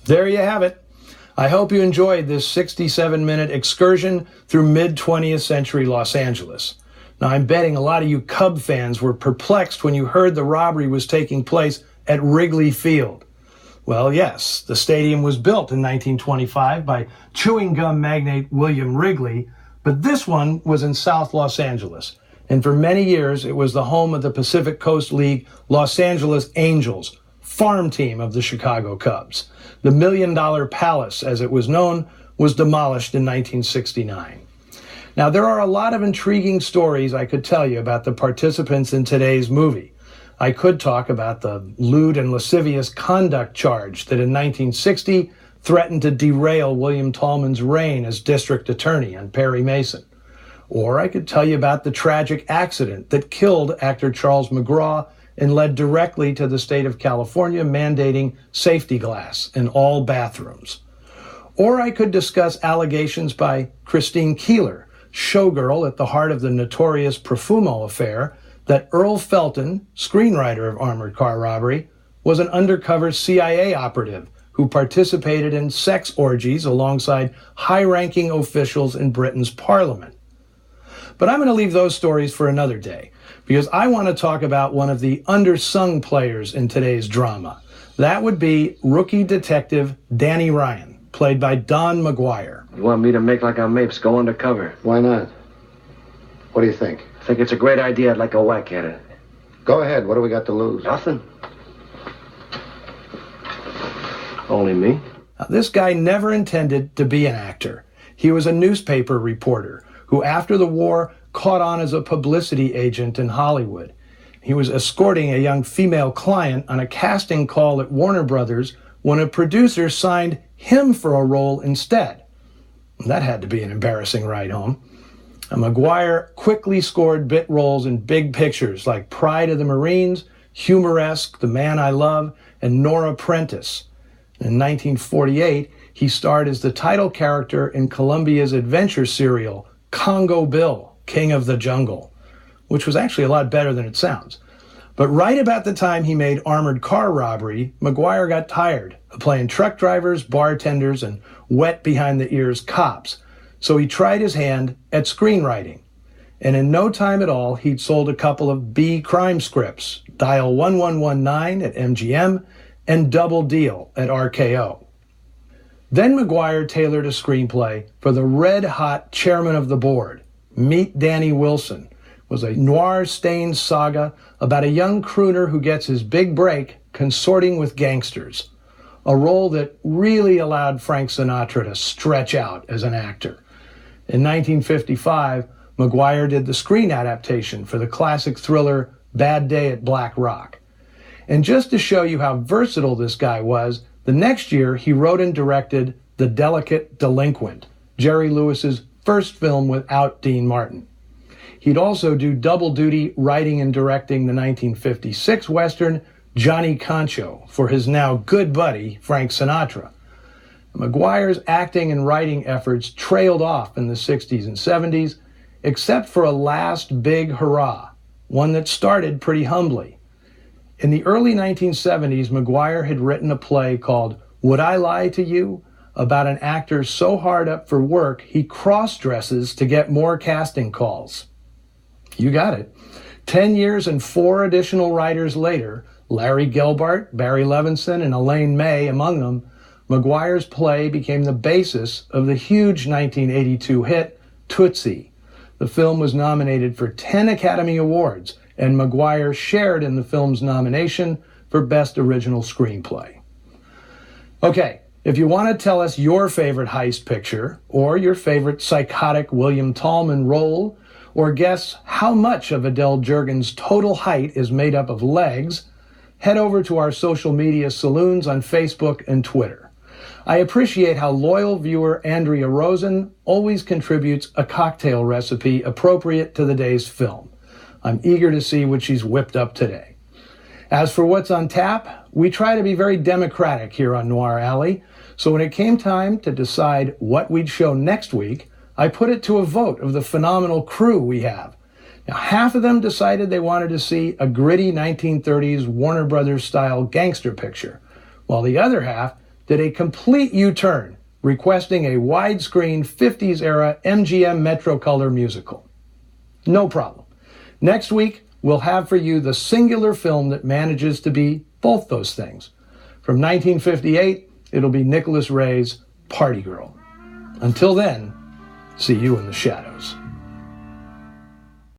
There you have it. I hope you enjoyed this 67-minute excursion through mid-20th century Los Angeles. Now, I'm betting a lot of you Cub fans were perplexed when you heard the robbery was taking place at Wrigley Field. Well, yes, the stadium was built in 1925 by chewing gum magnate William Wrigley, but this one was in South Los Angeles. And for many years, it was the home of the Pacific Coast League Los Angeles Angels, farm team of the Chicago Cubs. The $1 Million Palace, as it was known, was demolished in 1969. Now, there are a lot of intriguing stories I could tell you about the participants in today's movie. I could talk about the lewd and lascivious conduct charge that in 1960 threatened to derail William Tallman's reign as district attorney on Perry Mason. Or I could tell you about the tragic accident that killed actor Charles McGraw and led directly to the state of California mandating safety glass in all bathrooms. Or I could discuss allegations by Christine Keeler, showgirl at the heart of the notorious Profumo affair, that Earl Felton, screenwriter of Armored Car Robbery, was an undercover CIA operative who participated in sex orgies alongside high-ranking officials in Britain's parliament. But I'm going to leave those stories for another day, because I want to talk about one of the undersung players in today's drama. That would be rookie detective Danny Ryan, played by Don McGuire. You want me to make like I'm Mapes, go undercover? Why not? What do you think? I think it's a great idea. I'd like a whack at it. Go ahead. What do we got to lose? Nothing. Only me. Now, this guy never intended to be an actor. He was a newspaper reporter who, after the war, caught on as a publicity agent in Hollywood. He was escorting a young female client on a casting call at Warner Brothers when a producer signed him for a role instead. That had to be an embarrassing ride home. McGuire quickly scored bit roles in big pictures like Pride of the Marines, Humoresque, The Man I Love, and Nora Prentice. In 1948, he starred as the title character in Columbia's adventure serial, Congo Bill, King of the Jungle, which was actually a lot better than it sounds. But right about the time he made Armored Car Robbery, McGuire got tired of playing truck drivers, bartenders, and wet behind-the-ears cops. So he tried his hand at screenwriting. And in no time at all, he'd sold a couple of B crime scripts, Dial 1119 at MGM and Double Deal at RKO. Then McGuire tailored a screenplay for the red-hot chairman of the board, Meet Danny Wilson. It was a noir-stained saga about a young crooner who gets his big break consorting with gangsters, a role that really allowed Frank Sinatra to stretch out as an actor. In 1955, McGuire did the screen adaptation for the classic thriller Bad Day at Black Rock. And just to show you how versatile this guy was, the next year he wrote and directed The Delicate Delinquent, Jerry Lewis's first film without Dean Martin. He'd also do double duty writing and directing the 1956 Western Johnny Concho for his now good buddy Frank Sinatra. McGuire's acting and writing efforts trailed off in the 60s and 70s, except for a last big hurrah, one that started pretty humbly. In the early 1970s, McGuire had written a play called Would I Lie to You? About an actor so hard up for work he cross-dresses to get more casting calls. You got it. 10 years and 4 additional writers later, Larry Gelbart, Barry Levinson, and Elaine May among them, McGuire's play became the basis of the huge 1982 hit Tootsie. The film was nominated for 10 Academy Awards, and McGuire shared in the film's nomination for Best Original Screenplay. Okay, if you want to tell us your favorite heist picture, or your favorite psychotic William Tallman role, or guess how much of Adele Jurgen's total height is made up of legs, head over to our social media saloons on Facebook and Twitter. I appreciate how loyal viewer Andrea Rosen always contributes a cocktail recipe appropriate to the day's film. I'm eager to see what she's whipped up today. As for what's on tap, we try to be very democratic here on Noir Alley, so when it came time to decide what we'd show next week, I put it to a vote of the phenomenal crew we have. Now, half of them decided they wanted to see a gritty 1930s Warner Brothers-style gangster picture, while the other half did a complete U-turn, requesting a widescreen 50s-era MGM Metrocolor musical. No problem. Next week, we'll have for you the singular film that manages to be both those things. From 1958, it'll be Nicholas Ray's Party Girl. Until then, see you in the shadows.